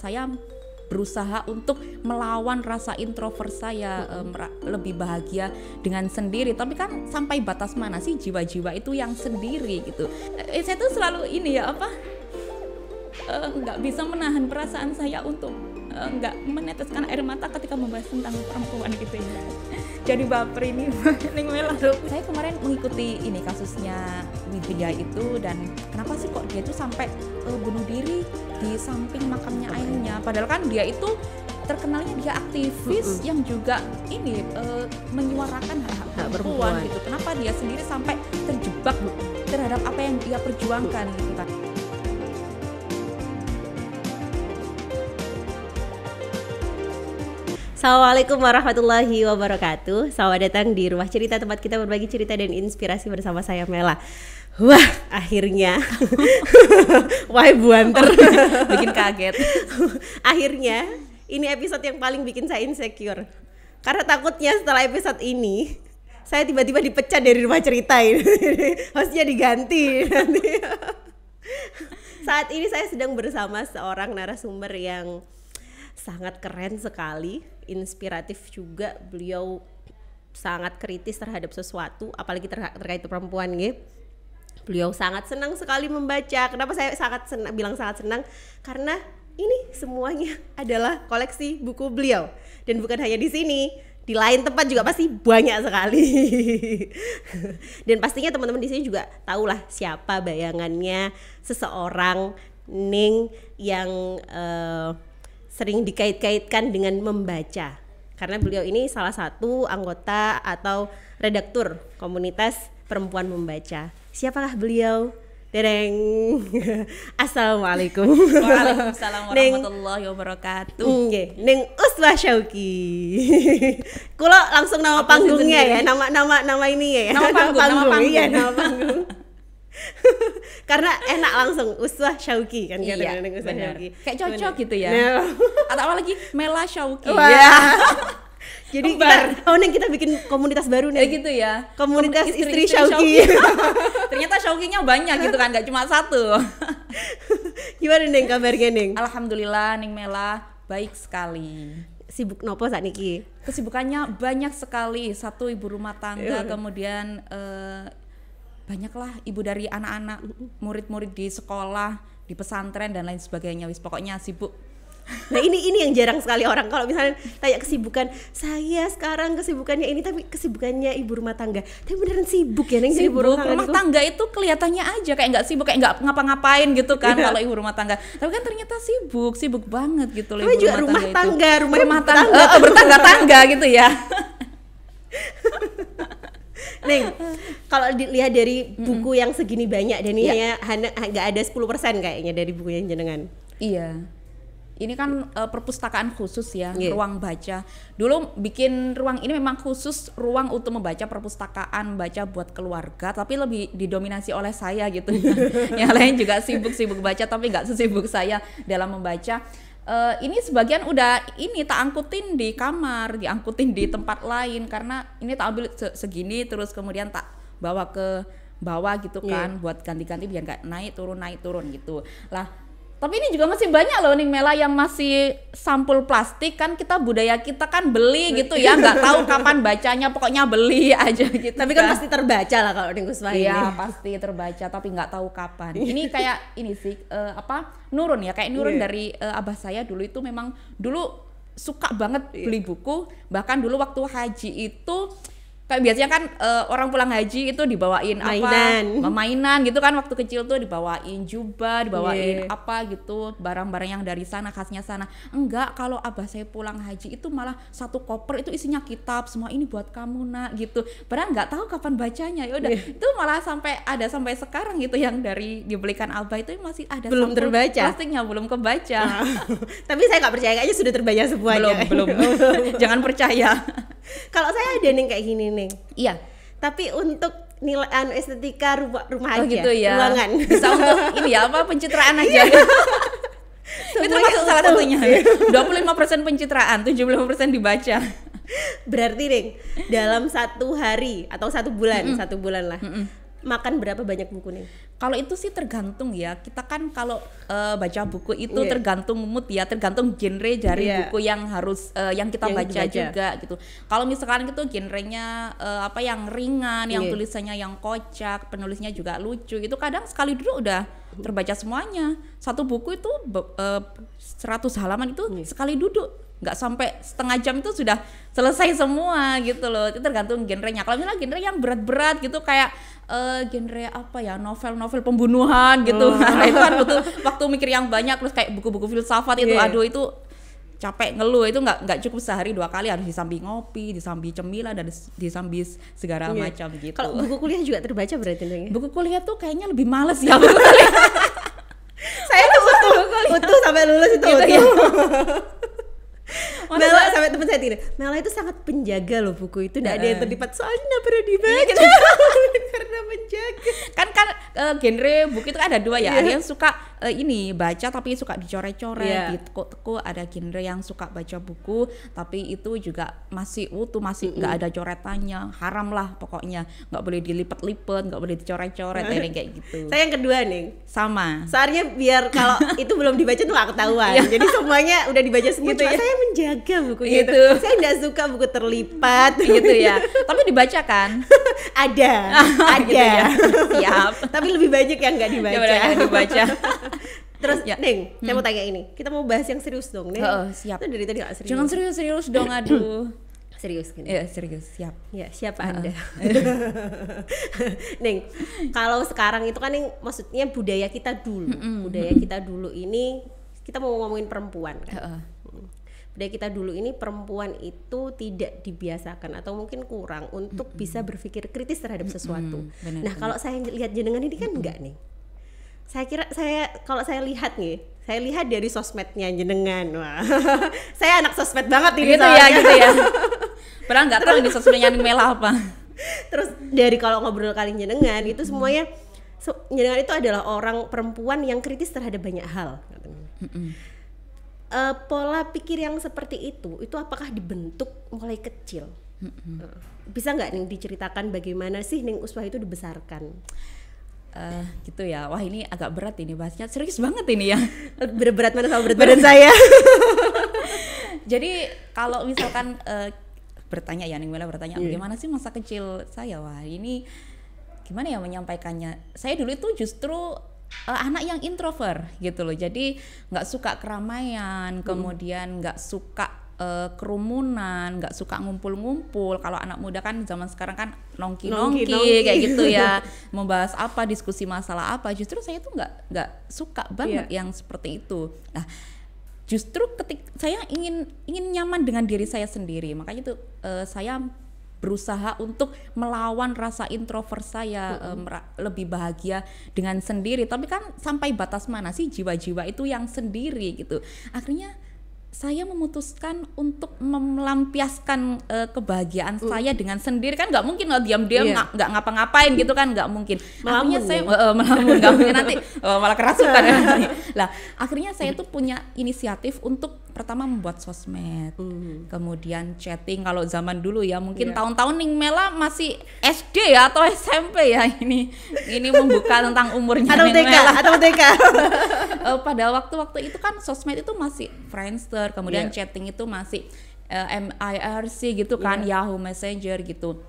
saya berusaha untuk melawan rasa introvert saya, lebih bahagia dengan sendiri. Tapi kan sampai batas mana sih jiwa-jiwa itu yang sendiri gitu. Saya tuh selalu ini ya nggak bisa menahan perasaan saya untuk nggak meneteskan air mata ketika membahas tentang perempuan gitu ya. Jadi baper ini. Saya kemarin mengikuti ini kasusnya Widya itu, dan kenapa sih kok dia itu sampai bunuh diri di samping makamnya ayahnya, padahal kan dia itu terkenalnya dia aktivis yang juga ini menyuarakan hak-hak perempuan gitu. Kenapa dia sendiri sampai terjebak terhadap apa yang dia perjuangkan gitu kan. Assalamualaikum warahmatullahi wabarakatuh. Selamat datang di Rumah Cerita, tempat kita berbagi cerita dan inspirasi bersama saya Mela. Wah, akhirnya wah buanter bikin kaget. Akhirnya ini episode yang paling bikin saya insecure. Karena takutnya setelah episode ini saya tiba-tiba dipecat dari Rumah Cerita ini. Hostnya diganti nanti. Saat ini saya sedang bersama seorang narasumber yang sangat keren sekali, inspiratif juga. Beliau sangat kritis terhadap sesuatu, apalagi terkait perempuan gitu. Beliau sangat senang sekali membaca. Kenapa saya bilang sangat senang? Karena ini semuanya adalah koleksi buku beliau. Dan bukan hanya di sini, di lain tempat juga pasti banyak sekali. Dan pastinya teman-teman di sini juga tahulah siapa bayangannya seseorang Ning yang sering dikait-kaitkan dengan membaca. Karena beliau ini salah satu anggota atau redaktur komunitas perempuan membaca. Siapakah beliau? Dereng. Assalamualaikum. Waalaikumsalam warahmatullahi wabarakatuh. Ning Uswah Syauqi. Kulo langsung nama panggungnya ya, nama ini ya. Nama panggung. Iya, nama panggung. Karena enak langsung Uswah Syauqi kan. Iya, benar. Kayak cocok gitu ya. Atau apalagi Mela Syauqi. Ya. Jadi kita bikin komunitas baru nih. Gitu ya. Komunitas istri Syauqi. Ternyata Syauqinya banyak gitu kan, gak cuma satu. Gimana Neng kabarnya Neng? Alhamdulillah Ning Mela baik sekali. Sibuk nopo saat niki? Kesibukannya banyak sekali. Satu ibu rumah tangga, kemudian banyaklah ibu dari anak-anak, murid-murid di sekolah, di pesantren dan lain sebagainya. Pokoknya sibuk. Nah ini yang jarang sekali orang kalau misalnya tanya kesibukan saya sekarang, kesibukannya ini, tapi kesibukannya ibu rumah tangga. Tapi beneran sibuk ya Neng? Sibuk, ibu rumah tangga itu kelihatannya aja kayak nggak sibuk, kayak nggak ngapa-ngapain gitu kan kalau ibu rumah tangga. Tapi kan ternyata sibuk banget gitu loh ibu juga rumah tangga itu. Rumah tangga bertangga-tangga gitu ya. Neng, kalau dilihat dari buku yang segini banyak dan ini nggak ada 10% kayaknya dari buku yang jenengan. Iya. Ini kan perpustakaan khusus ya, ruang baca. Dulu bikin ruang ini memang khusus ruang untuk membaca, perpustakaan baca buat keluarga, tapi lebih didominasi oleh saya gitu. Yang lain juga sibuk baca tapi nggak sesibuk saya dalam membaca. Ini sebagian udah ini tak angkutin di kamar, diangkutin di tempat lain karena ini tak ambil segini terus kemudian tak bawa ke bawah gitu kan, buat ganti-ganti biar nggak naik turun gitu lah. Tapi ini juga masih banyak loh Ning Mela yang masih sampul plastik kan, kita budaya kita kan beli gitu ya, nggak tahu kapan bacanya, pokoknya beli aja gitu. Tapi kan pasti terbaca lah kalau Ning Uswah ini. Iya pasti terbaca tapi nggak tahu kapan. Ini kayak ini sih nurun ya, kayak nurun dari abah saya dulu itu memang dulu suka banget beli buku, bahkan dulu waktu haji itu kayak biasanya kan orang pulang haji itu dibawain mainan gitu kan, waktu kecil tuh dibawain jubah, dibawain apa gitu, barang-barang yang dari sana, khasnya sana. Enggak, kalau abah saya pulang haji itu malah satu koper itu isinya kitab, semua ini buat kamu nak gitu. Padahal nggak tahu kapan bacanya. Ya udah, itu malah sampai sekarang gitu yang dari dibelikan abah itu masih ada belum terbaca. Plastiknya belum kebaca. Tapi saya nggak percaya, kayaknya sudah terbaca semuanya. Belum. Jangan percaya. Kalau saya ada Neng kayak gini Neng. Iya. Tapi untuk nilai estetika rumah aja, gitu ya. ruangan. Bisa untuk ini ya pencitraan aja. Itu termasuk salah satunya. 25% pencitraan, 75% dibaca. Berarti Neng, dalam satu hari atau satu bulan lah. Makan berapa banyak buku Neng? Kalau itu sih tergantung ya. Kita kan kalau baca buku itu tergantung mood ya, tergantung genre dari buku yang harus yang kita baca juga gitu. Kalau misalkan itu genrenya apa yang ringan, yang tulisannya yang kocak, penulisnya juga lucu, itu kadang sekali duduk udah terbaca semuanya. Satu buku itu 100 halaman itu sekali duduk. Nggak sampai setengah jam itu sudah selesai semua gitu loh. Itu tergantung genrenya. Kalau misalnya genre yang berat-berat gitu kayak genre apa ya, novel-novel pembunuhan gitu. Nah itu kan butuh waktu mikir yang banyak, terus kayak buku-buku filsafat itu aduh itu capek ngeluh, itu nggak cukup sehari 2 kali, harus disambi ngopi, disambi cemilan, dan disambi segala macam gitu. Kalau buku kuliah juga terbaca berarti nih? Buku kuliah tuh kayaknya lebih males ya buku kuliah. Saya tuh utuh sampai lulus itu gitu, ya. Mela sampai teman saya gini, Mela itu sangat penjaga loh buku itu, tidak ada yang terlibat soalnya nggak pernah dibaca karena menjaga. Kan genre buku itu kan ada 2 ya, ada yang suka ini baca tapi suka dicoret-coret, ditekuk-tekuk, ada genre yang suka baca buku tapi itu juga masih utuh, masih nggak ada coretannya, haram lah pokoknya, nggak boleh dilipat-lipat, nggak boleh dicoret-coret, kayak gitu. Saya yang kedua nih, sama. Soalnya biar kalau itu belum dibaca tuh nggak ketahuan, jadi semuanya udah dibaca semua. Gitu ya? Saya menjaga buku gitu. Saya nggak suka buku terlipat gitu ya. Tapi dibaca kan? ada. Gitu ya. Siap. Tapi lebih banyak yang nggak dibaca. Terus Neng, saya mau tanya ini. Kita mau bahas yang serius dong, Neng. Siap. Itu dari tadi nggak serius. Jangan serius dong, aduh. Serius kan? Iya serius, siap. Ya siapa Anda? Neng, kalau sekarang itu kan Neng, maksudnya budaya kita dulu, budaya kita dulu ini kita mau ngomongin perempuan kan? Budaya kita dulu ini perempuan itu tidak dibiasakan atau mungkin kurang untuk bisa berpikir kritis terhadap sesuatu. Nah kalau saya lihat jenengan ini kan enggak nih. Kalau saya lihat nih, saya lihat dari sosmednya jenengan. Wah. Saya anak sosmed banget ini gitu ya. Padahal nggak tahu di sosmednya Mela apa. Terus dari kalau ngobrol kali jenengan itu semuanya jenengan itu adalah orang perempuan yang kritis terhadap banyak hal. Pola pikir yang seperti itu apakah dibentuk mulai kecil? Bisa nggak nih diceritakan bagaimana sih Ning Uswah itu dibesarkan? Gitu ya. Wah ini agak berat ini bahasnya, serius banget ini ya. Berat mana sama berat badan saya. Jadi kalau misalkan bertanya ya, Ning Mela bertanya bagaimana sih masa kecil saya, wah ini gimana ya menyampaikannya. Saya dulu itu justru anak yang introvert gitu loh, jadi nggak suka keramaian, kemudian nggak suka kerumunan, nggak suka ngumpul-ngumpul. Kalau anak muda kan zaman sekarang kan nongki kayak gitu ya, membahas apa, diskusi masalah apa. Justru saya tuh nggak suka banget yang seperti itu. Nah justru saya ingin nyaman dengan diri saya sendiri, makanya tuh saya berusaha untuk melawan rasa introvert saya, lebih bahagia dengan sendiri. Tapi kan sampai batas mana sih jiwa-jiwa itu yang sendiri gitu. Akhirnya saya memutuskan untuk melampiaskan kebahagiaan saya dengan sendiri. Kan nggak mungkin kalau diam-diam nggak ngapa-ngapain gitu kan, nggak mungkin. Akhirnya saya melamun, nggak mungkin nanti malah kerasukan nanti. Lah akhirnya saya tuh punya inisiatif untuk pertama membuat sosmed, kemudian chatting. Kalau zaman dulu ya mungkin tahun-tahun Ning Mela masih SD ya atau SMP ya, ini membuka tentang umurnya atau TK. Pada waktu-waktu itu kan sosmed itu masih Friendster, kemudian chatting itu masih MIRC gitu kan, Yahoo Messenger gitu.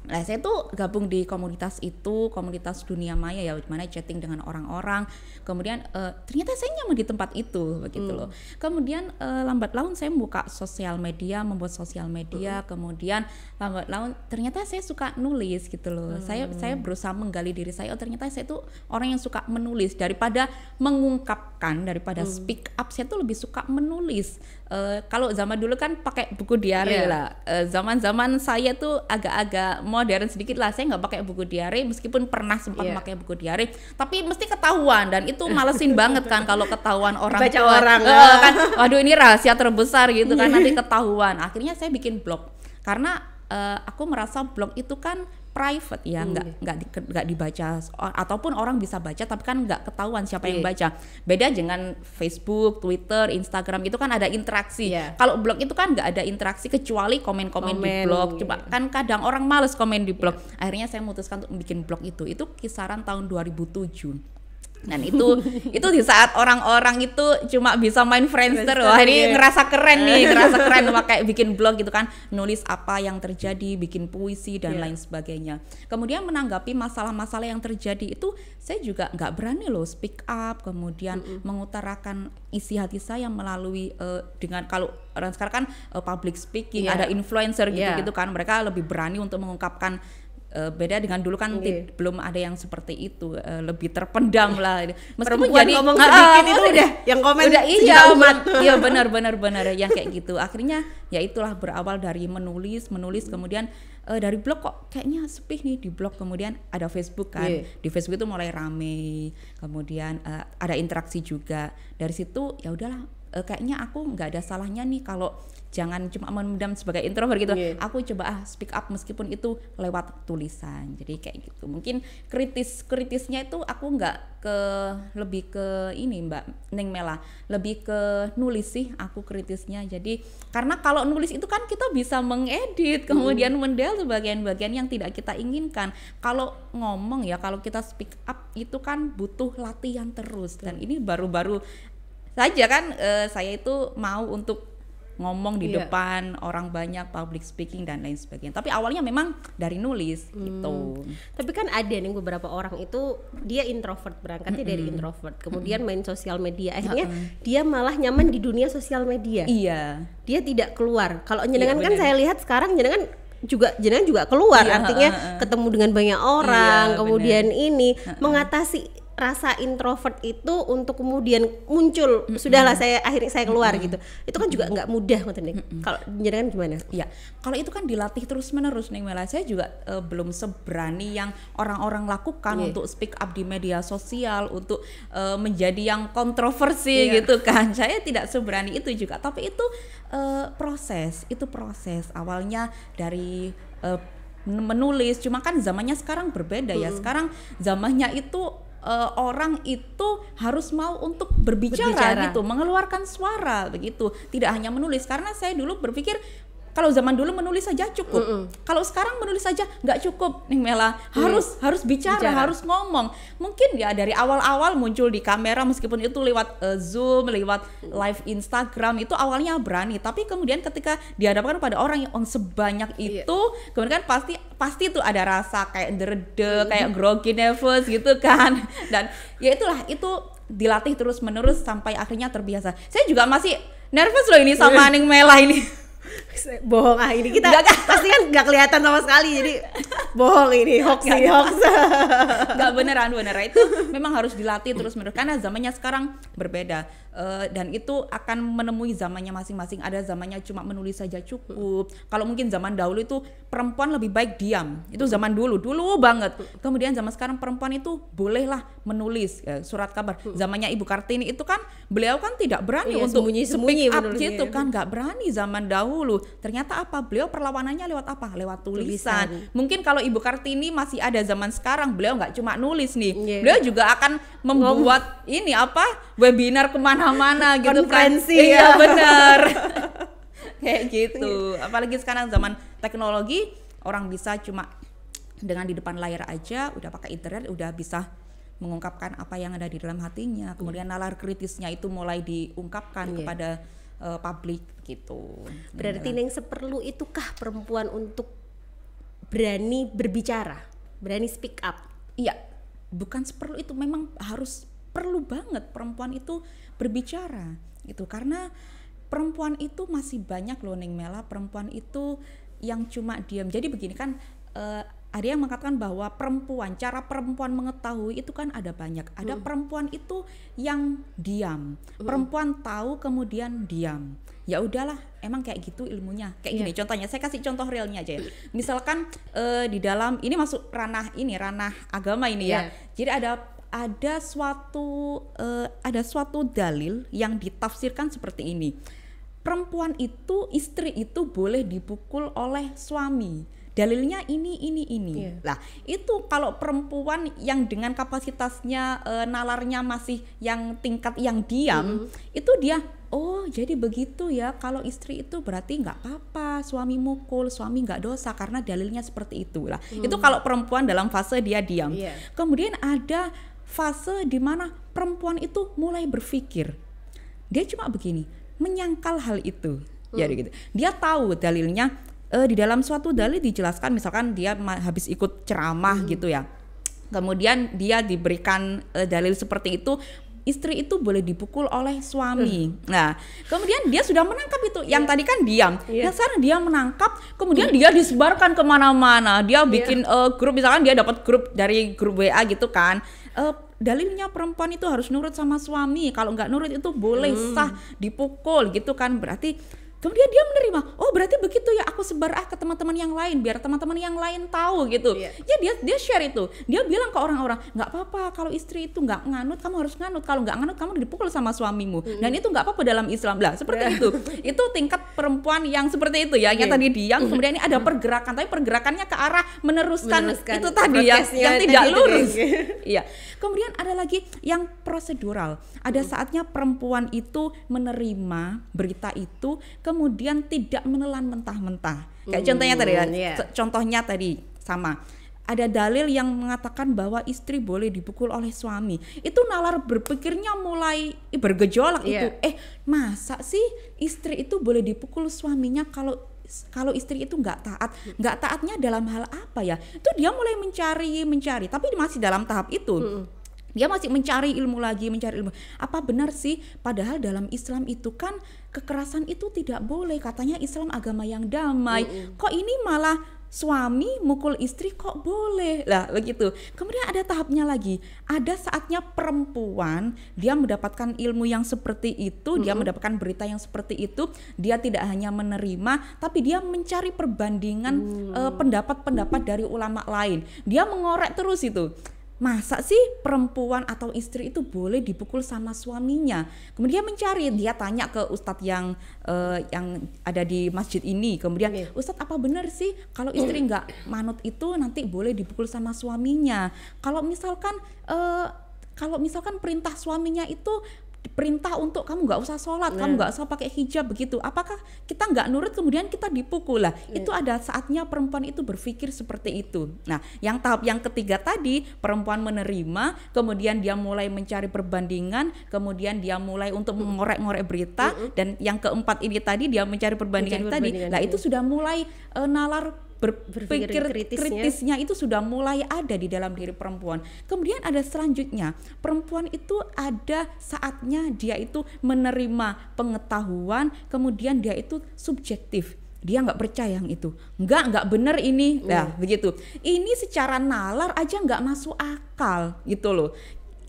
Nah saya tuh gabung di komunitas itu, komunitas dunia maya ya, dimana chatting dengan orang-orang. Kemudian ternyata saya nyaman di tempat itu begitu loh. Kemudian lambat laun saya membuka sosial media, membuat sosial media. Kemudian lambat laun ternyata saya suka nulis gitu loh. Saya berusaha menggali diri saya. Oh ternyata saya tuh orang yang suka menulis daripada mengungkapkan, daripada speak up. Saya tuh lebih suka menulis. Kalau zaman dulu kan pakai buku diary lah. Zaman-zaman saya tuh agak-agak modern sedikit lah. Saya nggak pakai buku diary, meskipun pernah sempat pakai buku diary, tapi mesti ketahuan, dan itu malesin banget kan kalau ketahuan orang baca tua. Orang kan, waduh ini rahasia terbesar gitu kan, nanti ketahuan. Akhirnya saya bikin blog karena aku merasa blog itu kan private ya, nggak dibaca, ataupun orang bisa baca tapi kan nggak ketahuan siapa yang baca. Beda dengan Facebook, Twitter, Instagram, itu kan ada interaksi. Kalau blog itu kan nggak ada interaksi kecuali komen-komen di blog. Coba kan kadang orang males komen di blog. Akhirnya saya memutuskan untuk bikin blog itu kisaran tahun 2007. Dan itu di saat orang-orang itu cuma bisa main Friendster. Wah, ini ngerasa keren pakai bikin blog gitu kan, nulis apa yang terjadi, bikin puisi dan lain sebagainya. Kemudian menanggapi masalah-masalah yang terjadi itu saya juga nggak berani loh speak up, kemudian mengutarakan isi hati saya melalui dengan, kalau orang sekarang kan public speaking, ada influencer gitu-gitu kan, mereka lebih berani untuk mengungkapkan. Beda dengan dulu kan belum ada yang seperti itu, lebih terpendam lah. Meskipun jadi ngomong sedikit itu udah yang komen udah iya benar yang kayak gitu. Akhirnya ya itulah berawal dari menulis kemudian dari blog kok kayaknya sepi nih di blog, kemudian ada Facebook kan. Di Facebook itu mulai rame, kemudian ada interaksi juga. Dari situ ya udahlah, kayaknya aku nggak ada salahnya nih kalau jangan cuma memendam sebagai introvert gitu. Aku coba speak up meskipun itu lewat tulisan. Jadi kayak gitu. Mungkin kritisnya itu aku nggak lebih ke ini Mbak Neng Mela, lebih ke nulis sih aku kritisnya. Jadi karena kalau nulis itu kan kita bisa mengedit, kemudian mendelete bagian-bagian yang tidak kita inginkan. Kalau ngomong ya, kalau kita speak up itu kan butuh latihan terus. Dan ini baru-baru saja kan saya itu mau untuk ngomong di depan orang banyak, public speaking dan lain sebagainya. Tapi awalnya memang dari nulis gitu. Tapi kan ada nih beberapa orang itu dia introvert, berangkatnya dari introvert, kemudian main sosial media, akhirnya dia malah nyaman di dunia sosial media. Dia tidak keluar. Kalau jenengan kan saya lihat sekarang jenengan juga keluar, artinya ketemu dengan banyak orang, kemudian ini mengatasi rasa introvert itu untuk kemudian muncul, sudahlah akhirnya saya keluar gitu. Itu kan juga nggak mudah nih. Kalau jenengan gimana? Ya, kalau itu kan dilatih terus-menerus nih Mela. Saya juga belum seberani yang orang-orang lakukan untuk speak up di media sosial, untuk menjadi yang kontroversi gitu kan. Saya tidak seberani itu juga, tapi itu proses. Awalnya dari menulis, cuma kan zamannya sekarang berbeda ya. Sekarang zamannya itu orang itu harus mau untuk berbicara gitu, mengeluarkan suara begitu, tidak hanya menulis. Karena saya dulu berpikir kalau zaman dulu menulis saja cukup, kalau sekarang menulis saja nggak cukup nih Mela, harus bicara, harus ngomong. Mungkin ya dari awal-awal muncul di kamera, meskipun itu lewat Zoom, lewat live Instagram, itu awalnya berani, tapi kemudian ketika dihadapkan pada orang yang sebanyak itu, kemudian kan pasti itu ada rasa kayak derde, kayak grogi, nervous gitu kan. Dan ya itulah, itu dilatih terus menerus sampai akhirnya terbiasa. Saya juga masih nervous loh ini sama Ning Mela ini. Bohong ini kita pasti kan nggak kelihatan sama sekali, jadi bohong ini, hoax. Nggak beneran itu memang harus dilatih terus menerus karena zamannya sekarang berbeda, dan itu akan menemui zamannya masing-masing. Ada zamannya cuma menulis saja cukup. Kalau mungkin zaman dahulu itu perempuan lebih baik diam, itu zaman dulu banget. Kemudian zaman sekarang perempuan itu bolehlah menulis surat kabar. Zamannya Ibu Kartini itu kan beliau kan tidak berani untuk speak up gitu kan, nggak berani zaman dahulu. Ternyata apa? Beliau perlawanannya lewat apa? Lewat tulisan. Mungkin kalau Ibu Kartini masih ada zaman sekarang, beliau nggak cuma nulis nih, beliau juga akan membuat ini apa? Webinar kemana-mana gitu, konferensi kan? Iya benar. Kayak gitu. Apalagi sekarang zaman teknologi, orang bisa cuma dengan di depan layar aja, udah pakai internet, udah bisa mengungkapkan apa yang ada di dalam hatinya. Kemudian nalar kritisnya itu mulai diungkapkan kepada publik gitu. Berarti yang seperlu itukah perempuan untuk berani berbicara, berani speak up? Iya, bukan seperlu itu, memang harus perlu banget perempuan itu berbicara gitu, karena perempuan itu masih banyak loh Ning Mela, perempuan itu yang cuma diam. Jadi begini kan, ada yang mengatakan bahwa cara perempuan mengetahui itu kan ada banyak. Ada perempuan itu yang diam, perempuan tahu kemudian diam. Ya udahlah, emang kayak gitu ilmunya. Kayak gini contohnya, saya kasih contoh realnya aja ya. Misalkan di dalam ini masuk ranah agama ini ya. Jadi ada suatu dalil yang ditafsirkan seperti ini. Perempuan itu, istri itu boleh dipukul oleh suami dalilnya ini. Iya. Lah itu kalau perempuan yang dengan kapasitasnya nalarnya masih yang tingkat yang diam, itu dia oh jadi begitu ya, kalau istri itu berarti nggak apa-apa suami mukul, suami nggak dosa karena dalilnya seperti itu lah. Itu kalau perempuan dalam fase dia diam. Kemudian ada fase di mana perempuan itu mulai berpikir, dia cuma begini, menyangkal hal itu. Ya gitu. Dia tahu dalilnya, di dalam suatu dalil dijelaskan, misalkan dia habis ikut ceramah gitu ya, kemudian dia diberikan dalil seperti itu, istri itu boleh dipukul oleh suami. Nah, kemudian dia sudah menangkap itu. Yang tadi kan diam. Yang sekarang dia menangkap, kemudian dia disebarkan kemana-mana. Dia bikin grup, misalkan dia dapat grup dari grup WA gitu kan. Dalilnya perempuan itu harus nurut sama suami. Kalau nggak nurut itu boleh sah dipukul gitu kan. Berarti kemudian dia menerima, oh berarti begitu ya, aku sebar ke teman-teman yang lain biar teman-teman yang lain tahu gitu. Ya dia share itu, dia bilang ke orang-orang, nggak apa-apa kalau istri itu nggak nganut, kamu harus nganut, kalau nggak nganut kamu dipukul sama suamimu. Dan itu nggak apa-apa dalam Islam lah, seperti itu. Itu tingkat perempuan yang seperti itu ya, yang tadi diam, kemudian ini ada pergerakan, tapi pergerakannya ke arah meneruskan itu tadi ya, yang tidak lurus. Iya. Kemudian ada lagi yang prosedural. Ada saatnya perempuan itu menerima berita itu, kemudian tidak menelan mentah-mentah. Kayak contohnya tadi ya, contohnya tadi sama. Ada dalil yang mengatakan bahwa istri boleh dipukul oleh suami. Itu nalar berpikirnya mulai bergejolak itu. Masa sih istri itu boleh dipukul suaminya kalau istri itu nggak taat? Nggak taatnya dalam hal apa ya? Itu dia mulai mencari, tapi masih dalam tahap itu. Dia masih mencari ilmu lagi, apa benar sih, padahal dalam Islam itu kan kekerasan itu tidak boleh, katanya Islam agama yang damai. Kok ini malah suami mukul istri kok boleh lah begitu. Kemudian ada tahapnya lagi, ada saatnya perempuan dia mendapatkan ilmu yang seperti itu, dia mendapatkan berita yang seperti itu, dia tidak hanya menerima tapi dia mencari perbandingan pendapat-pendapat dari ulama lain. Dia mengorek terus itu, masa sih perempuan atau istri itu boleh dipukul sama suaminya? Kemudian mencari, dia tanya ke ustadz yang ada di masjid ini. Kemudian ustadz, apa benar sih kalau istri nggak manut itu nanti boleh dipukul sama suaminya? Kalau misalkan perintah suaminya itu perintah untuk kamu nggak usah sholat, kamu nggak usah pakai hijab begitu, apakah kita nggak nurut kemudian kita dipukul lah? Itu ada saatnya perempuan itu berpikir seperti itu. Nah, yang tahap yang ketiga tadi, perempuan menerima, kemudian dia mulai mencari perbandingan, kemudian dia mulai untuk mengorek-ngorek berita, dan yang keempat ini tadi dia mencari perbandingan tadi. Nah, itu sudah mulai nalar berpikir kritisnya itu sudah mulai ada di dalam diri perempuan. Kemudian ada selanjutnya, perempuan itu ada saatnya dia itu menerima pengetahuan, kemudian dia itu subjektif, dia nggak percaya yang itu, nggak bener ini. Nah begitu, ini secara nalar aja nggak masuk akal gitu loh.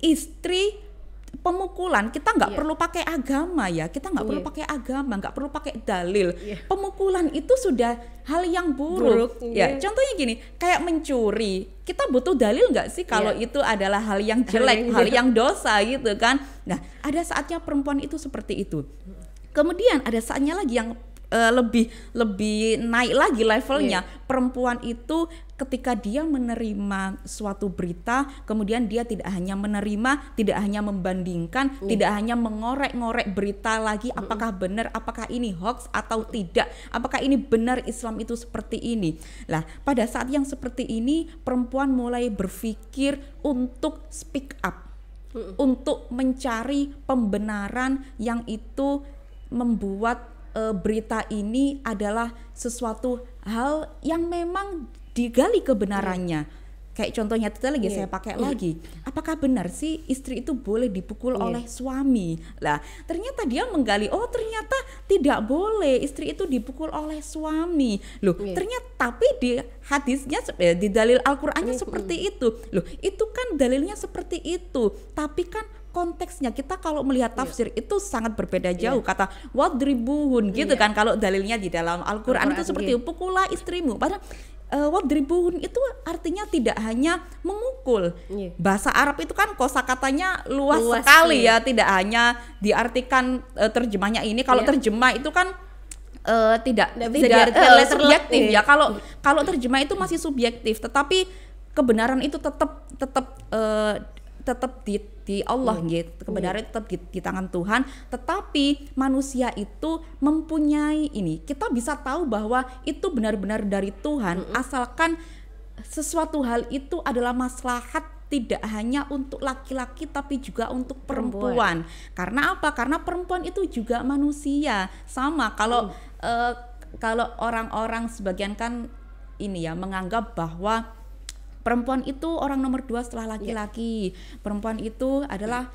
Istri pemukulan kita nggak perlu pakai agama ya, kita nggak perlu pakai agama, nggak perlu pakai dalil. Pemukulan itu sudah hal yang buruk. Ya contohnya gini, kayak mencuri, kita butuh dalil nggak sih kalau itu adalah hal yang jelek, hal yang dosa gitu kan? Nah ada saatnya perempuan itu seperti itu. Kemudian ada saatnya lagi yang lebih naik lagi levelnya. Perempuan itu ketika dia menerima suatu berita, kemudian dia tidak hanya menerima, tidak hanya membandingkan, tidak hanya mengorek-ngorek berita lagi, apakah benar, apakah ini hoax atau tidak, apakah ini benar Islam itu seperti ini. Lah pada saat yang seperti ini, perempuan mulai berpikir untuk speak up, untuk mencari pembenaran yang itu membuat berita ini adalah sesuatu hal yang memang digali kebenarannya. Kayak contohnya itu lagi saya pakai lagi. Apakah benar sih istri itu boleh dipukul oleh suami? Lah, ternyata dia menggali, oh ternyata tidak boleh istri itu dipukul oleh suami. Loh, ternyata tapi di hadisnya di dalil Al-Qur'annya seperti itu. Loh, itu kan dalilnya seperti itu. Tapi kan konteksnya kita kalau melihat tafsir itu sangat berbeda jauh. Kata wadribuhun gitu kan, kalau dalilnya di dalam Al-Qur'an itu seperti pukullah istrimu. Padahal wadribuhun itu artinya tidak hanya memukul. Bahasa Arab itu kan kosakatanya luas sekali ya, tidak hanya diartikan terjemahnya ini. Kalau terjemah itu kan tidak bisa diartikan letterlock subjektif ya. Kalau terjemah itu masih subjektif, tetapi kebenaran itu tetap di Allah gitu. Kebenaran tetap di tangan Tuhan, tetapi manusia itu mempunyai ini. Kita bisa tahu bahwa itu benar-benar dari Tuhan asalkan sesuatu hal itu adalah maslahat tidak hanya untuk laki-laki tapi juga untuk perempuan. Karena apa? Karena perempuan itu juga manusia. Sama kalau orang-orang sebagian kan ini ya menganggap bahwa perempuan itu orang nomor 2 setelah laki-laki. Perempuan itu adalah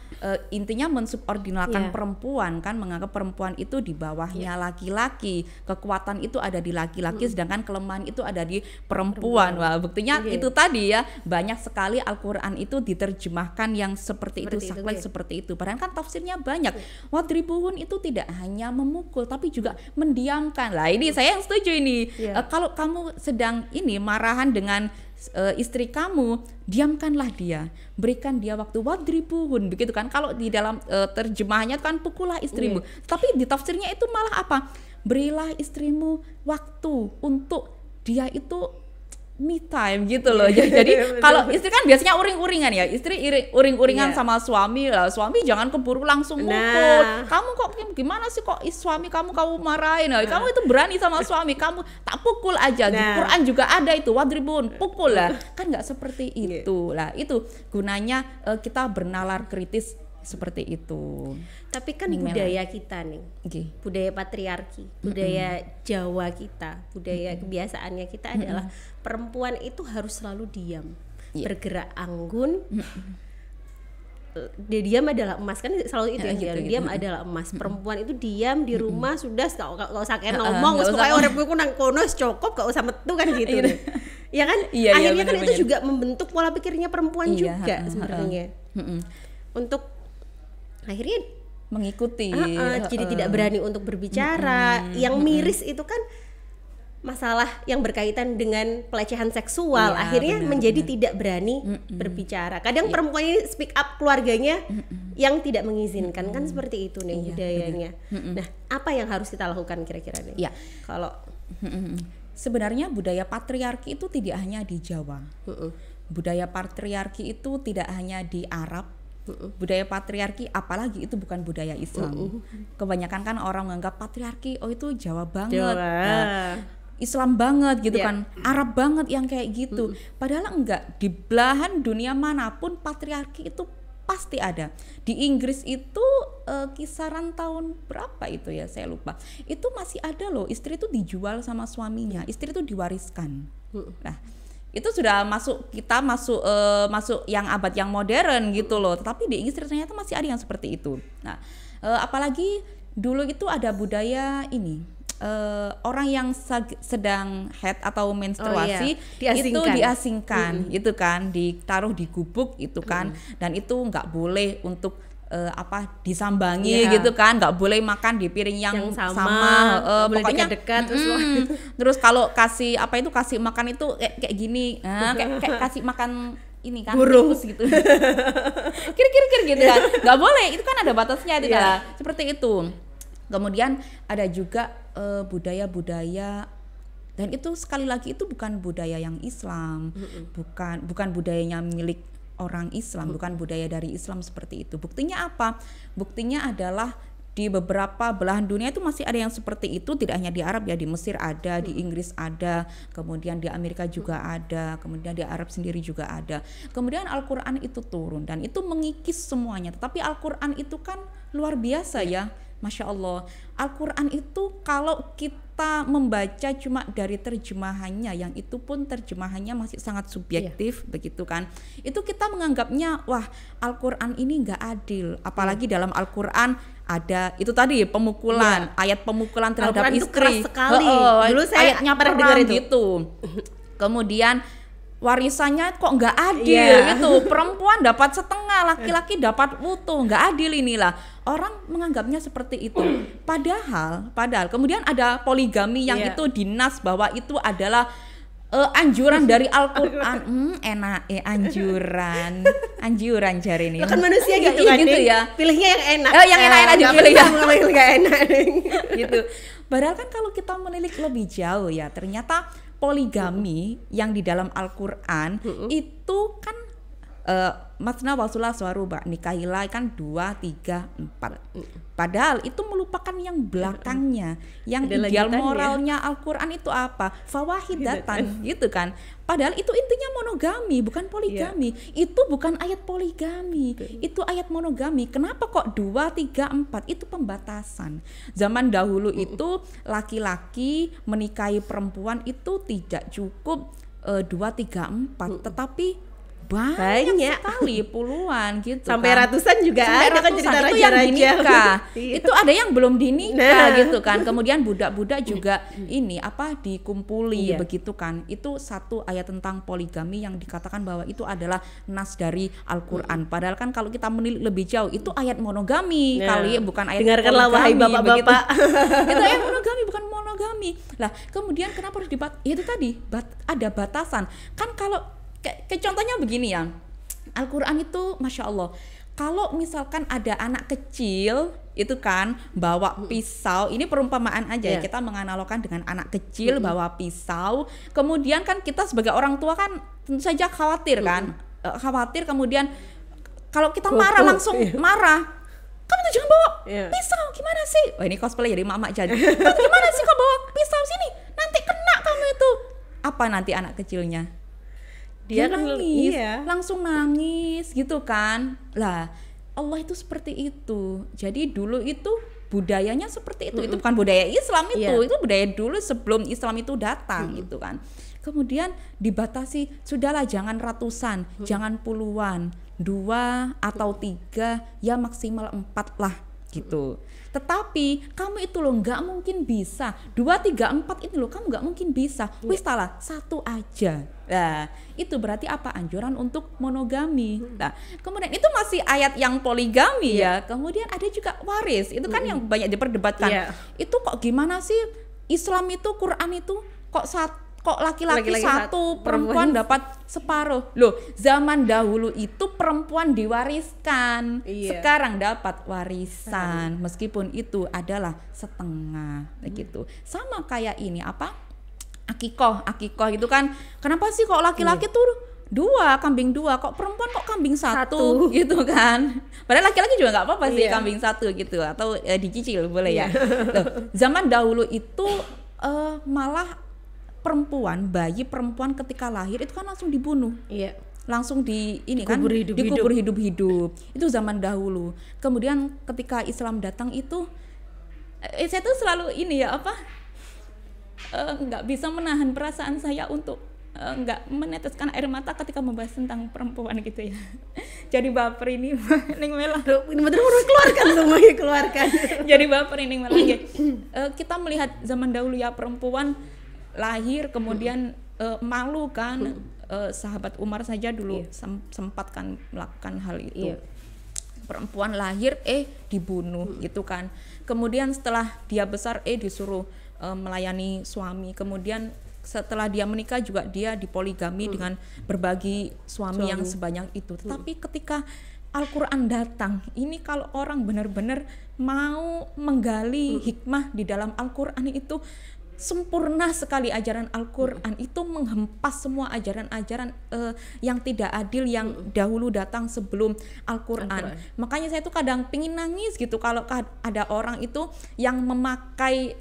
intinya mensubordinatkan perempuan kan, menganggap perempuan itu di bawahnya laki-laki. Kekuatan itu ada di laki-laki, sedangkan kelemahan itu ada di perempuan. Wah, buktinya itu tadi ya, banyak sekali Al-Qur'an itu diterjemahkan yang seperti itu, saklek seperti itu. Padahal kan tafsirnya banyak. Wadribuhun itu tidak hanya memukul tapi juga mendiamkan. Lah ini saya yang setuju ini. Kalau kamu sedang ini marahan dengan istri kamu, diamkanlah dia, berikan dia waktu, wadribuhun, begitu kan. Kalau di dalam terjemahannya kan pukullah istrimu, tapi di tafsirnya itu malah apa? Berilah istrimu waktu untuk dia itu me time gitu loh. Jadi kalau istri kan biasanya uring-uringan ya, istri uring-uringan sama suami lah. Suami jangan keburu langsung mukul. Kamu kok gimana sih kok suami kamu marahin? Kamu itu berani sama suami kamu, tak pukul aja. Di Quran juga ada itu, wadribun, pukul lah. Kan nggak seperti itu lah. Itu gunanya kita bernalar kritis seperti itu. Tapi kan budaya kita nih, budaya patriarki, budaya Jawa kita, budaya kebiasaannya kita adalah perempuan itu harus selalu diam, bergerak anggun. Diam adalah emas kan, selalu itu yang diam adalah emas. Perempuan itu diam di rumah sudah, gak usah kayak ngomong, supaya orang gue nang kono cukup, gak usah metu kan gitu. Ya kan? Akhirnya kan itu juga membentuk pola pikirnya perempuan juga sebenarnya. Untuk akhirnya mengikuti, jadi tidak berani untuk berbicara. Yang miris itu kan masalah yang berkaitan dengan pelecehan seksual, akhirnya menjadi tidak berani berbicara. Kadang perempuan ini speak up keluarganya yang tidak mengizinkan, kan seperti itu nih budayanya. Nah, apa yang harus kita lakukan kira-kira nih? Kalau sebenarnya budaya patriarki itu tidak hanya di Jawa. Budaya patriarki itu tidak hanya di Arab. Budaya patriarki apalagi itu bukan budaya Islam. Kebanyakan kan orang menganggap patriarki itu Jawa banget, Islam banget gitu kan, Arab banget yang kayak gitu. Padahal enggak, di belahan dunia manapun patriarki itu pasti ada. Di Inggris itu kisaran tahun berapa itu ya, saya lupa. Itu masih ada loh, istri itu dijual sama suaminya, istri itu diwariskan. Nah, itu sudah masuk yang abad yang modern gitu loh. Tetapi di Inggris ternyata masih ada yang seperti itu. Nah, apalagi dulu itu ada budaya ini, orang yang sedang haid atau menstruasi itu diasingkan, itu kan, ditaruh di gubuk itu kan, dan itu nggak boleh untuk disambangi gitu kan, nggak boleh makan di piring yang sama, pokoknya dekat. Terus kalau kasih kasih makan itu kayak gini, kayak kasih makan ini kan burung gitu, kira-kira gitu kan, nggak boleh, itu kan ada batasnya itu kan, seperti itu. Kemudian ada juga budaya-budaya, dan itu sekali lagi itu bukan budaya yang Islam, bukan budayanya milik orang Islam, bukan budaya dari Islam seperti itu. Buktinya apa? Buktinya adalah di beberapa belahan dunia itu masih ada yang seperti itu, tidak hanya di Arab ya, di Mesir ada, di Inggris ada, kemudian di Amerika juga ada, kemudian di Arab sendiri juga ada. Kemudian Al-Qur'an itu turun dan itu mengikis semuanya. Tetapi Al-Qur'an itu kan luar biasa ya. Masya Allah, Al-Quran itu kalau kita membaca cuma dari terjemahannya, yang itu pun terjemahannya masih sangat subjektif, begitu kan, itu kita menganggapnya wah Al-Quran ini nggak adil. Apalagi dalam Al-Quran ada itu tadi pemukulan, ayat pemukulan terhadap Al-Quran istri, keras sekali. Dulu saya ayatnya pernah dengar itu gitu. Kemudian warisannya kok nggak adil gitu, perempuan dapat setengah, laki-laki dapat utuh, nggak adil inilah. Orang menganggapnya seperti itu. Padahal kemudian ada poligami yang itu dinas bahwa itu adalah anjuran dari Al-Qur'an. Enak anjuran jari ini. Kan manusia gitu kan, gitu ya. Pilihnya yang enak. Yang enak-enak dipilih ya. Yang enggak enak. Gitu. Padahal kan kalau kita menilik lebih jauh ya, ternyata poligami yang di dalam Al-Qur'an itu kan masna wa thulatha wa ruba, nikahilah kan 2, 3, 4. Padahal itu melupakan yang belakangnya, yang Ada ideal lanjutannya. moralnya Al-Qur'an itu apa? Fawahidatan gitu kan. Padahal itu intinya monogami, bukan poligami. Itu bukan ayat poligami, itu ayat monogami. Kenapa kok 2, 3, 4? Itu pembatasan. Zaman dahulu itu laki-laki menikahi perempuan itu tidak cukup 2, 3, 4, tetapi banyak sekali, puluhan gitu Sampai kan. ratusan juga Sampai ada kan ratusan. cerita Itu yang raja-raja. dinikah. Iya. Itu ada yang belum dinikah Nah. gitu kan. Kemudian budak-budak juga ini dikumpuli Iya. begitu kan. Itu satu ayat tentang poligami yang dikatakan bahwa itu adalah nas dari Al-Qur'an. Padahal kan kalau kita menilik lebih jauh itu ayat monogami Nah, kali, bukan ayat dengarkanlah poligami, wahai bapak-bapak. begitu. Itu ayat monogami bukan monogami. Lah, kemudian kenapa harus itu tadi ada batasan. Kan kalau kayak contohnya begini ya. Al-Qur'an itu Masya Allah, kalau misalkan ada anak kecil itu kan bawa pisau, ini perumpamaan aja ya, kita menganalogkan dengan anak kecil bawa pisau, kemudian kan kita sebagai orang tua kan tentu saja khawatir kan, khawatir, kemudian kalau kita marah langsung marah, kamu tuh jangan bawa pisau, gimana sih? Wah, ini cosplay jadi mama jadi. Kamu gimana sih kok bawa pisau sini? Nanti kena kamu itu. Apa nanti anak kecilnya? Dia nangis, langsung nangis gitu kan. Lah, Allah itu seperti itu. Jadi dulu itu budayanya seperti itu. Itu bukan budaya Islam itu budaya dulu sebelum Islam itu datang gitu kan. Kemudian dibatasi, sudahlah jangan ratusan, jangan puluhan, 2 atau 3, ya maksimal 4 lah gitu. Tetapi kamu itu loh nggak mungkin bisa 2, 3, 4 ini loh kamu nggak mungkin bisa. Wis lah 1 aja. Nah, itu berarti apa? Anjuran untuk monogami. Nah, kemudian itu masih ayat yang poligami ya. Kemudian ada juga waris. Itu kan yang banyak diperdebatkan. Itu kok gimana sih Islam itu, Quran itu kok laki-laki satu, perempuan dapat separuh. Loh, zaman dahulu itu perempuan diwariskan. Sekarang dapat warisan. Meskipun itu adalah setengah gitu. Sama kayak ini akikoh itu kan. Kenapa sih kok laki-laki tuh 2, kambing 2, kok perempuan kok kambing 1 gitu kan. Padahal laki-laki juga nggak apa-apa sih kambing 1 gitu, atau dicicil boleh ya. Loh, zaman dahulu itu malah bayi perempuan ketika lahir itu kan langsung dibunuh. Langsung dikubur hidup-hidup. Itu zaman dahulu. Kemudian ketika Islam datang itu saya tuh selalu nggak bisa menahan perasaan saya untuk nggak meneteskan air mata ketika membahas tentang perempuan gitu ya. Jadi baper ini Ning Mela. Bener-bener keluarkan semuanya, keluarkan. Jadi baper ini Mela. Kita melihat zaman dahulu ya, perempuan lahir kemudian malu kan. Sahabat Umar saja dulu sempat kan melakukan hal itu. Perempuan lahir dibunuh gitu kan. Kemudian setelah dia besar disuruh melayani suami. Kemudian setelah dia menikah juga dia dipoligami dengan berbagi suami yang sebanyak itu. Tetapi ketika Al-Qur'an datang, ini kalau orang benar-benar mau menggali hikmah di dalam Al-Qur'an itu sempurna sekali ajaran Al-Qur'an. Itu menghempas semua ajaran-ajaran yang tidak adil yang dahulu datang sebelum Al-Qur'an. Makanya saya tuh kadang pingin nangis gitu kalau ada orang itu yang memakai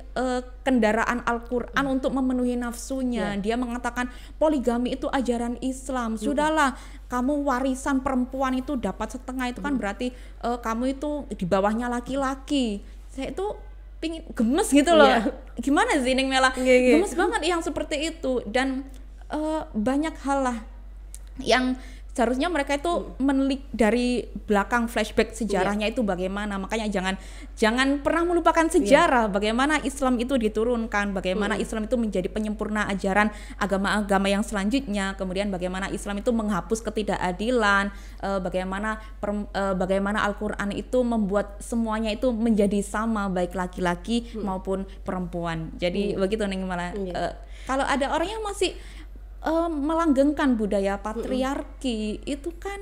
kendaraan Al-Qur'an untuk memenuhi nafsunya. Dia mengatakan poligami itu ajaran Islam. Sudahlah, kamu warisan perempuan itu dapat setengah, itu kan berarti kamu itu di bawahnya laki-laki. Saya itu pingin gemes gitu loh. Gimana sih Ning Mela? Gemes banget yang seperti itu. Dan banyak hal lah yang seharusnya mereka itu menelik dari belakang, flashback sejarahnya itu bagaimana. Makanya jangan pernah melupakan sejarah, bagaimana Islam itu diturunkan, bagaimana Islam itu menjadi penyempurna ajaran agama-agama yang selanjutnya, kemudian bagaimana Islam itu menghapus ketidakadilan, bagaimana Al-Qur'an itu membuat semuanya itu menjadi sama, baik laki-laki maupun perempuan. Jadi begitu Ning Mela. Kalau ada orang yang masih melanggengkan budaya patriarki itu kan,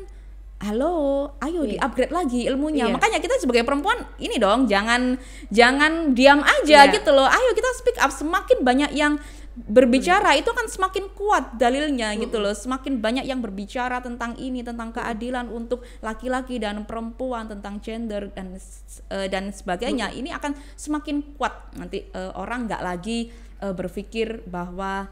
halo, ayo di-upgrade lagi ilmunya. Makanya kita sebagai perempuan ini dong, jangan diam aja gitu loh. Ayo kita speak up, semakin banyak yang berbicara itu akan semakin kuat dalilnya gitu loh. Semakin banyak yang berbicara tentang ini, tentang keadilan untuk laki-laki dan perempuan, tentang gender dan sebagainya. Ini akan semakin kuat nanti orang nggak lagi berpikir bahwa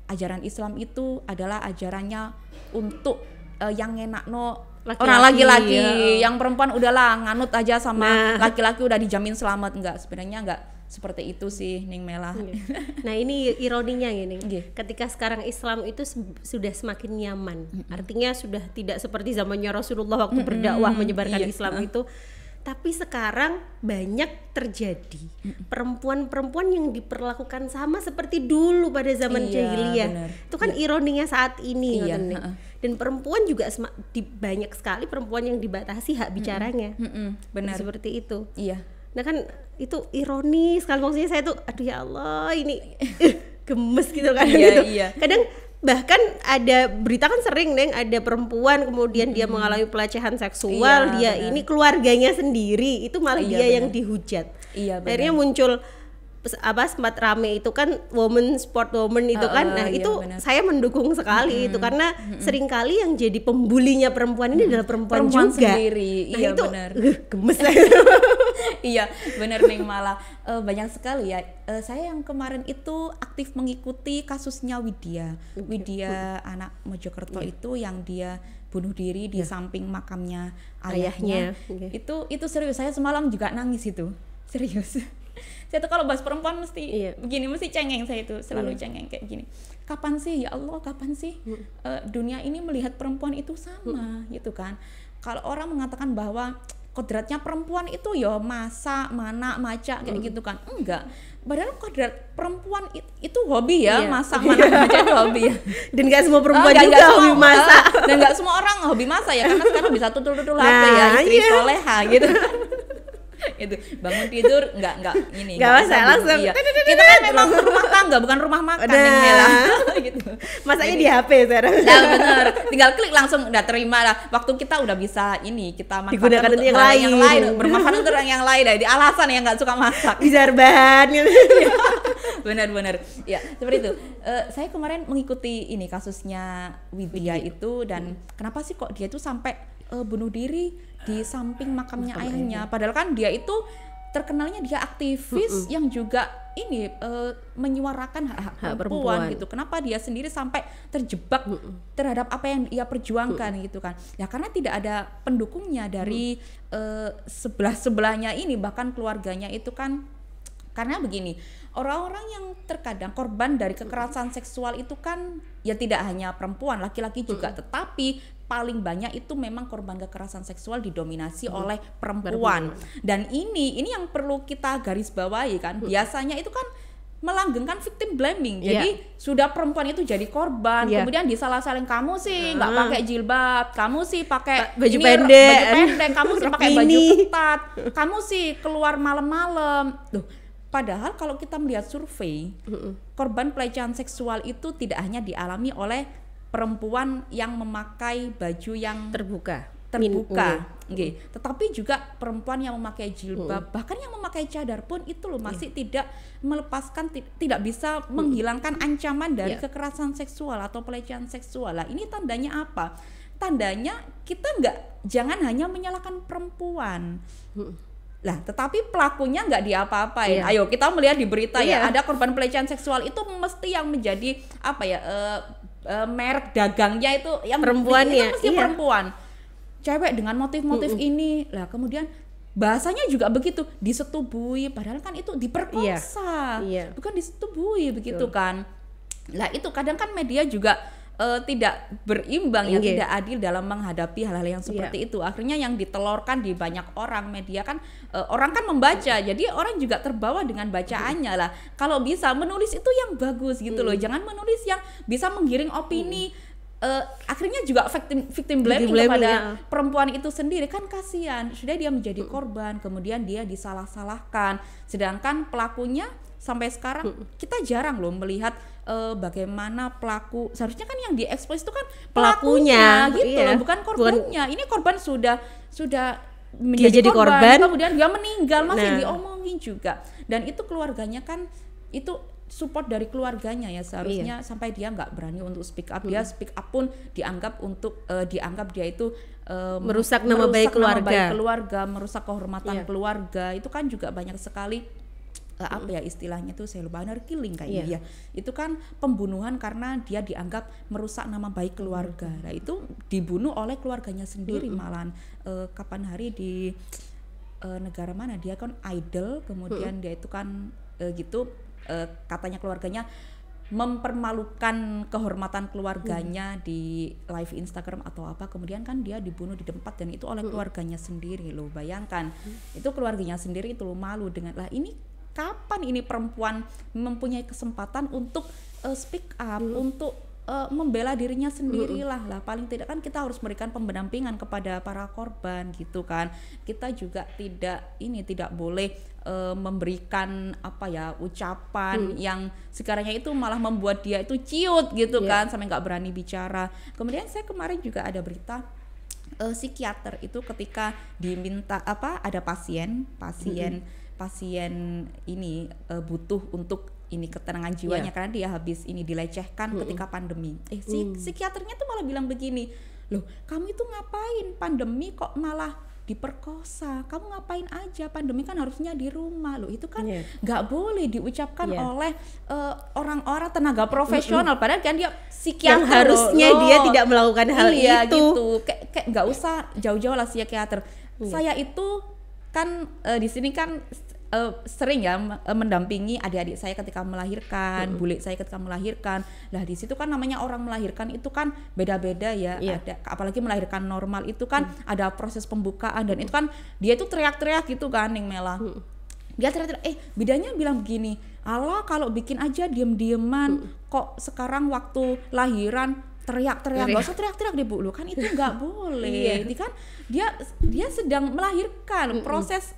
ajaran Islam itu adalah ajarannya untuk yang ngenakno orang laki-laki, yang perempuan udahlah nganut aja sama laki-laki udah dijamin selamat. Enggak, sebenarnya enggak seperti itu sih, Ning Mela. Nah ini ironinya gini, ketika sekarang Islam itu sudah semakin nyaman, artinya sudah tidak seperti zamannya Rasulullah waktu berdakwah menyebarkan Islam itu. Tapi sekarang banyak terjadi perempuan-perempuan yang diperlakukan sama seperti dulu pada zaman jahiliyah. Itu kan ironinya saat ini. Dan perempuan juga banyak sekali perempuan yang dibatasi hak bicaranya. Benar. Seperti itu. Iya. Nah kan itu ironis kalau maksudnya saya tuh aduh ya Allah ini gemes gitu kan. Kadang bahkan ada berita kan sering Neng, ada perempuan kemudian dia mengalami pelecehan seksual, ini keluarganya sendiri itu malah dia yang dihujat. Akhirnya muncul sempat rame itu kan sport woman itu kan. Nah itu bener. Saya mendukung sekali itu karena seringkali yang jadi pembulinya perempuan ini adalah perempuan juga sendiri. Nah itu bener. Gemes. Iya benar Neng, malah banyak sekali ya. Saya yang kemarin itu aktif mengikuti kasusnya Widya anak Mojokerto itu yang dia bunuh diri di samping makamnya ayahnya. Itu serius, saya semalam juga nangis itu, serius. Saya tuh kalau bahas perempuan mesti begini, mesti cengeng, saya itu selalu cengeng kayak gini. Kapan sih ya Allah, kapan sih dunia ini melihat perempuan itu sama gitu kan. Kalau orang mengatakan bahwa kodratnya perempuan itu ya masak, mana, maca kayak gitu kan. Enggak. Padahal kodrat perempuan itu hobi ya, masak, mana, maca itu hobi ya. Dan gak semua perempuan juga hobi masak. Dan gak semua orang hobi masak ya, karena sekarang bisa tutul-tutul HP ya, istri soleha gitu. Itu bangun tidur nggak ini nggak masalah langsung kita kan memang rumah tangga bukan rumah makan yang Mela gitu. Masanya di HP sekarang. Nah benar, tinggal klik langsung udah terima lah. Waktu kita udah bisa ini kita digunakan untuk yang lain, bermanfaat untuk yang lain. Jadi alasan yang nggak suka masak bisa rebahan gitu. Benar ya seperti itu. Saya kemarin mengikuti ini kasusnya Widya itu, dan kenapa sih kok dia itu sampai bunuh diri di samping makamnya ayahnya, padahal kan dia itu terkenalnya dia aktivis yang juga ini menyuarakan hak perempuan gitu. Kenapa dia sendiri sampai terjebak terhadap apa yang ia perjuangkan gitu kan? Ya karena tidak ada pendukungnya dari sebelahnya ini, bahkan keluarganya itu kan. Karena begini, orang-orang yang terkadang korban dari kekerasan seksual itu kan ya tidak hanya perempuan, laki-laki juga, tetapi paling banyak itu memang korban kekerasan seksual didominasi oleh perempuan. Dan ini yang perlu kita garis bawahi kan. Biasanya itu kan melanggengkan victim blaming. Jadi sudah perempuan itu jadi korban, kemudian disalah-salahin, kamu sih nggak pakai jilbab, kamu sih pakai baju pendek, kamu sih pakai baju ketat, kamu sih keluar malam-malam. Padahal kalau kita melihat survei, korban pelecehan seksual itu tidak hanya dialami oleh perempuan yang memakai baju yang terbuka, tetapi juga perempuan yang memakai jilbab, bahkan yang memakai cadar pun itu loh masih tidak melepaskan, tidak bisa menghilangkan ancaman dari kekerasan seksual atau pelecehan seksual. Lah ini tandanya apa? Tandanya kita jangan hanya menyalahkan perempuan. Lah, tetapi pelakunya nggak diapa-apain. Ayo kita melihat di berita ya, ada korban pelecehan seksual itu mesti yang menjadi apa ya, merek dagangnya itu yang perempuan itu mesti perempuan, cewek dengan motif-motif ini. Lah kemudian bahasanya juga begitu, disetubui, padahal kan itu diperkosa, bukan disetubui begitu kan. Lah itu kadang kan media juga tidak berimbang ya, tidak adil dalam menghadapi hal-hal yang seperti itu. Akhirnya yang ditelorkan di banyak orang, media kan orang kan membaca, jadi orang juga terbawa dengan bacaannya lah. Kalau bisa menulis itu yang bagus gitu loh, jangan menulis yang bisa menggiring opini. Akhirnya juga victim blaming kepada perempuan itu sendiri, kan kasihan, sudah dia menjadi korban, kemudian dia disalah-salahkan, sedangkan pelakunya sampai sekarang kita jarang loh melihat bagaimana pelaku. Seharusnya kan yang diekspos itu kan pelakunya gitu loh, bukan korbannya. Ini korban sudah menjadi jadi korban, kemudian dia meninggal masih diomongin juga. Dan itu keluarganya kan, itu support dari keluarganya ya seharusnya, sampai dia nggak berani untuk speak up. Dia speak up pun dianggap dia itu merusak nama baik keluarga, merusak kehormatan keluarga. Itu kan juga banyak sekali apa ya istilahnya tuh, saya lupa, honor killing kayaknya ya. Itu kan pembunuhan karena dia dianggap merusak nama baik keluarga. Nah itu dibunuh oleh keluarganya sendiri malahan. Kapan hari di negara mana dia kan idol, kemudian dia itu kan katanya keluarganya mempermalukan kehormatan keluarganya di live Instagram atau apa, kemudian kan dia dibunuh di tempat, dan itu oleh keluarganya sendiri loh. Bayangkan itu keluarganya sendiri itu loh malu dengan, lah ini kapan ini perempuan mempunyai kesempatan untuk speak up, untuk membela dirinya sendirilah. Lah paling tidak kan kita harus memberikan pendampingan kepada para korban gitu kan. Kita juga tidak boleh memberikan apa ya ucapan yang sekiranya itu malah membuat dia itu ciut gitu kan, sampai nggak berani bicara. Kemudian saya kemarin juga ada berita psikiater itu ketika diminta ada pasien ini butuh untuk ini ketenangan jiwanya karena dia habis ini dilecehkan ketika pandemi. Psikiaternya tuh malah bilang begini, loh kamu itu ngapain pandemi kok malah diperkosa, kamu ngapain aja, pandemi kan harusnya di rumah. Loh itu kan nggak boleh diucapkan oleh orang-orang tenaga profesional, padahal kan dia psikiater, yang harusnya dia tidak melakukan hal itu gitu. Kayak nggak usah jauh-jauh lah psikiater. Saya itu kan di sini kan sering ya mendampingi adik-adik saya ketika melahirkan, bule saya ketika melahirkan. Lah di situ kan namanya orang melahirkan itu kan beda-beda ya. Ada, apalagi melahirkan normal itu kan ada proses pembukaan, dan itu kan dia itu teriak-teriak gitu kan, Ning Mela. Dia teriak-teriak, bidanya bilang begini, Allah kalau bikin aja diem-dieman, kok sekarang waktu lahiran teriak-teriak, nggak usah teriak-teriak deh Bu, lu kan itu nggak boleh. Ini kan dia sedang melahirkan, proses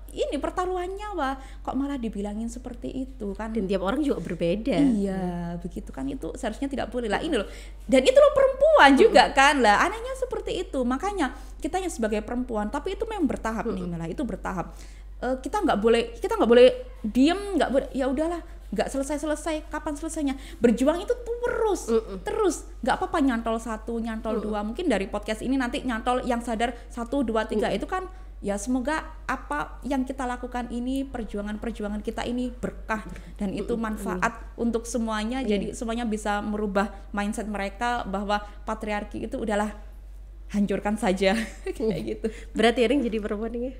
ini pertaruhan nyawa, kok malah dibilangin seperti itu kan. Dan tiap orang juga berbeda. Iya, begitu kan, itu seharusnya tidak boleh lah. Ini loh, dan itu loh perempuan juga kan lah, anehnya seperti itu. Makanya kita yang sebagai perempuan, tapi itu memang bertahap nih Mela, itu bertahap. Kita nggak boleh diem, nggak boleh ya udahlah, nggak selesai. Kapan selesainya? Berjuang itu terus nggak apa-apa, nyantol 1, nyantol 2, mungkin dari podcast ini nanti nyantol yang sadar 1, 2, 3. Itu kan ya semoga apa yang kita lakukan ini, perjuangan kita ini berkah, dan itu manfaat untuk semuanya. Jadi semuanya bisa merubah mindset mereka bahwa patriarki itu udahlah, hancurkan saja. Kayak gitu. Berat ya Ring jadi perempuan ini?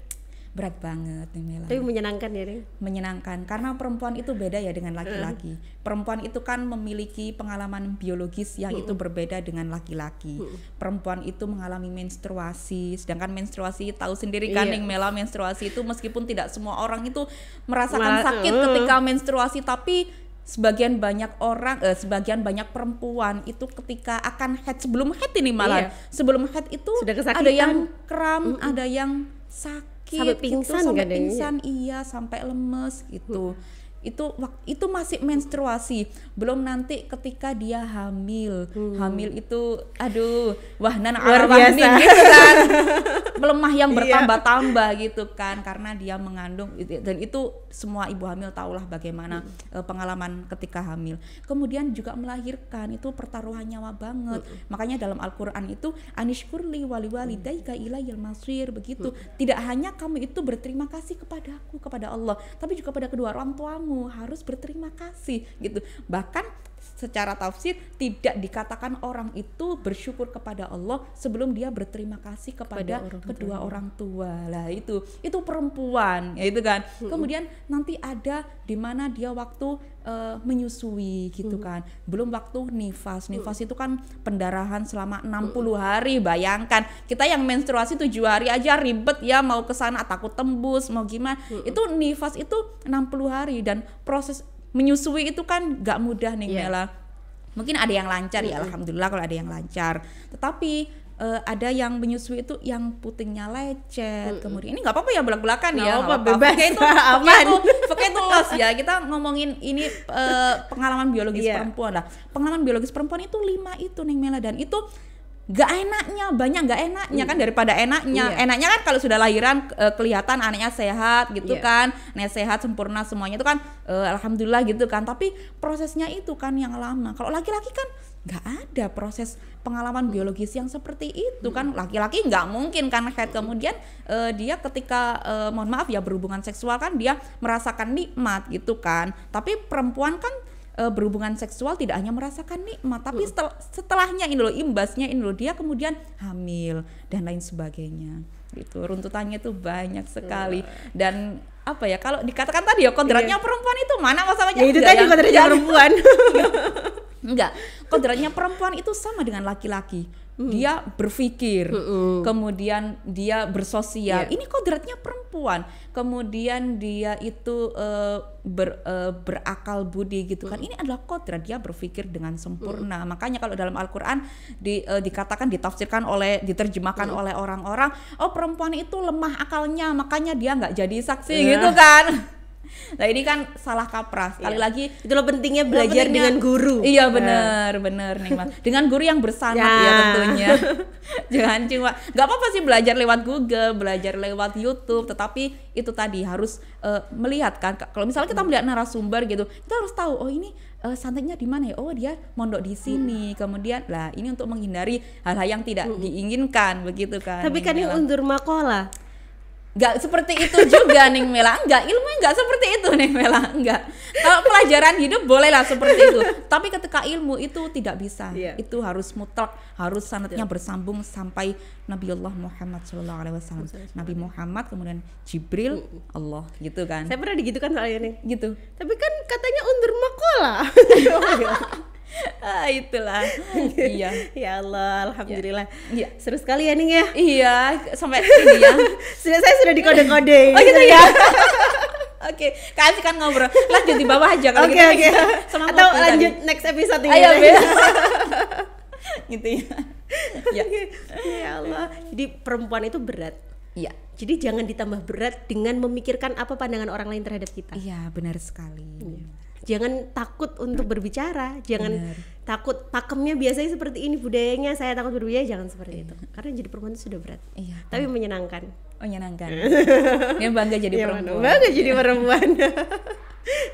Berat banget nih Mela. Tapi menyenangkan ya Ring? Menyenangkan, karena perempuan itu beda ya dengan laki-laki. Perempuan itu kan memiliki pengalaman biologis yang itu berbeda dengan laki-laki. Perempuan itu mengalami menstruasi, sedangkan menstruasi tahu sendiri kan Ning Mela, menstruasi itu meskipun tidak semua orang itu merasakan sakit ketika menstruasi, tapi sebagian banyak perempuan itu ketika akan head, sebelum head ini malah sebelum head itu ada yang kram, ada yang sakit sampai pingsan, sampai pingsan, sampai lemes gitu. Itu masih menstruasi, belum nanti ketika dia hamil. Hamil itu aduh, luar biasa gitu kan. Melemah yang bertambah-tambah gitu kan, karena dia mengandung, dan itu semua ibu hamil tahulah bagaimana pengalaman ketika hamil. Kemudian juga melahirkan, itu pertaruhan nyawa banget. Makanya dalam Al-Qur'an itu anishkurli waliwalidayka ilayil masir, begitu. Tidak hanya kamu itu berterima kasih kepadaku, kepada Allah, tapi juga pada kedua orang tuamu harus berterima kasih gitu. Bahkan secara tafsir tidak dikatakan orang itu bersyukur kepada Allah sebelum dia berterima kasih kepada kedua orang tua. Lah itu perempuan ya itu kan. Kemudian nanti ada di mana dia waktu menyusui gitu kan. Belum waktu nifas. Nifas itu kan pendarahan selama 60 hari. Bayangkan kita yang menstruasi 7 hari aja ribet ya, mau ke sana takut tembus, mau gimana. Itu nifas itu 60 hari, dan proses menyusui itu kan gak mudah nih Mela. Mungkin ada yang lancar ya, alhamdulillah kalau ada yang lancar. Tetapi ada yang menyusui itu yang putingnya lecet, kemudian ini nggak apa-apa ya belak-belakan ya, apa, bebas, aman. Pokoknya itu los ya, kita ngomongin ini pengalaman biologis perempuan lah. Pengalaman biologis perempuan itu 5 itu Neng Mela, dan itu gak enaknya, banyak gak enaknya kan daripada enaknya. Enaknya kan kalau sudah lahiran kelihatan anaknya sehat gitu kan, anaknya sehat sempurna semuanya itu kan alhamdulillah gitu kan. Tapi prosesnya itu kan yang lama. Kalau laki-laki kan gak ada proses pengalaman biologis yang seperti itu kan. Laki-laki nggak mungkin kan haid kemudian dia ketika mohon maaf ya berhubungan seksual kan dia merasakan nikmat gitu kan. Tapi perempuan kan berhubungan seksual tidak hanya merasakan nikmat, tapi setelahnya ini loh, imbasnya ini loh, dia kemudian hamil dan lain sebagainya gitu. Runtutannya itu banyak sekali. Dan apa ya, kalau dikatakan tadi ya kodratnya perempuan itu mana masalahnya? Ya itu tadi kodratnya perempuan. Enggak, kodratnya perempuan itu sama dengan laki-laki. Dia berpikir, kemudian dia bersosial. Ini kodratnya perempuan. Kemudian dia itu berakal budi gitu kan. Ini adalah kodrat, dia berpikir dengan sempurna. Makanya kalau dalam Al-Qur'an dikatakan, ditafsirkan diterjemahkan oleh orang-orang, oh perempuan itu lemah akalnya, makanya dia nggak jadi saksi gitu kan. Nah ini kan salah kaprah. Sekali lagi itulah pentingnya belajar dengan guru. Iya benar Neng Mas. Dengan guru yang bersanad ya tentunya. Jangan cuma nggak apa-apa sih belajar lewat Google, belajar lewat YouTube, tetapi itu tadi harus melihat kan. Kalau misalnya kita melihat narasumber gitu, kita harus tahu oh ini santetnya di mana ya? Oh dia mondok di sini. Kemudian lah ini untuk menghindari hal-hal yang tidak diinginkan begitu kan. Tapi kan yang undur makola nggak seperti itu juga Neng Mela, enggak, ilmunya nggak seperti itu Neng Mela, enggak. Kalau pelajaran hidup bolehlah seperti itu, tapi ketika ilmu itu tidak bisa, itu harus mutlak, harus sanadnya bersambung sampai Nabiullah Muhammad SAW, Nabi Muhammad, kemudian Jibril, Allah gitu kan. Saya pernah digitukan soalnya nih, gitu. Tapi kan katanya undur makola. Itulah. Iya. Ya Allah, alhamdulillah. Iya. Seru sekali ya Ning ya. Iya, sampai sini ya. Saya sudah dikode-kode. Oh gitu ya. Oke, kasih kan ngobrol. Lanjut di bawah aja kalau gitu. Oke. Atau lanjut tadi. Next episode ini. Ayo, gitu ya. Ya. Ya Allah. Jadi perempuan itu berat. Iya. Jadi jangan ditambah berat dengan memikirkan apa pandangan orang lain terhadap kita. Iya, benar sekali. Jangan takut untuk berbicara, jangan takut pakemnya biasanya seperti ini budayanya, saya takut berbicara, jangan seperti itu. Karena jadi perempuan itu sudah berat. Iya. Tapi menyenangkan. Menyenangkan. Yang bangga jadi perempuan. Bangga jadi perempuan.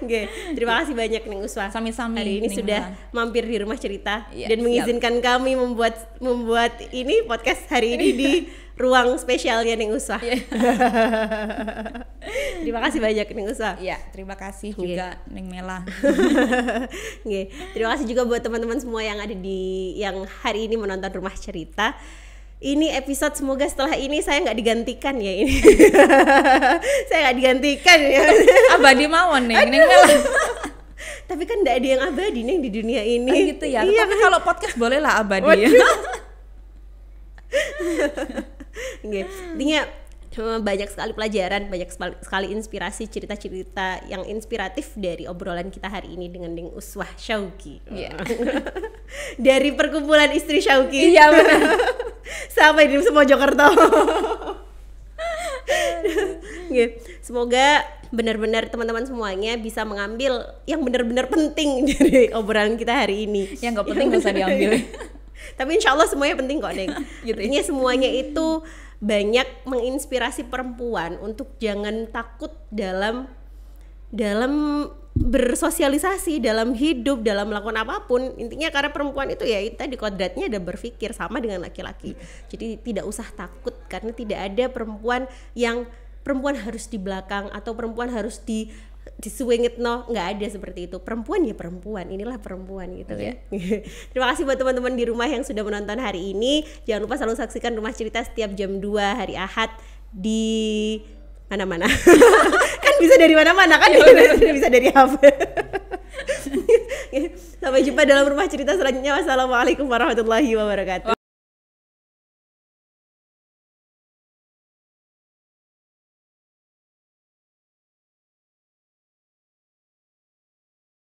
Oke, terima kasih banyak Neng Uswa. Sami-sami. Hari ini sudah mampir di Rumah Cerita dan mengizinkan kami membuat ini podcast hari ini di ruang spesialnya Neng Uswa. Terima kasih banyak Neng Uswa. Iya, terima kasih juga Neng Mela. Terima kasih juga buat teman-teman semua yang ada yang hari ini menonton Rumah Cerita. Ini episode, semoga setelah ini saya nggak digantikan ya ini. Saya nggak digantikan ya. Abadi mawon Neng Mela. Tapi kan nggak ada yang abadi Neng di dunia ini. Oh, gitu ya. Iya. Tapi kalau podcast boleh lah abadi. Intinya banyak sekali pelajaran, banyak sekali inspirasi, cerita-cerita yang inspiratif dari obrolan kita hari ini dengan Neng Uswah Syauqi. Dari perkumpulan istri Syauqi. Iya benar. Sampai di Mojokerto. Semoga benar-benar teman-teman semuanya bisa mengambil yang benar-benar penting dari obrolan kita hari ini. Yang nggak penting nggak usah diambil. Tapi insya Allah semuanya penting kok Neng. Intinya semuanya itu banyak menginspirasi perempuan untuk jangan takut dalam bersosialisasi, dalam hidup, dalam melakukan apapun. Intinya karena perempuan itu ya tadi kodratnya ada berpikir sama dengan laki-laki. Jadi tidak usah takut karena tidak ada perempuan harus di belakang atau perempuan harus disuwingit, nggak ada seperti itu. Perempuan ya perempuan, inilah perempuan gitu ya. Terima kasih buat teman-teman di rumah yang sudah menonton hari ini. Jangan lupa selalu saksikan Rumah Cerita setiap jam 2 hari Ahad di mana-mana. Kan bisa dari mana-mana kan, bisa dari HP. Sampai jumpa dalam Rumah Cerita selanjutnya. Wassalamualaikum warahmatullahi wabarakatuh.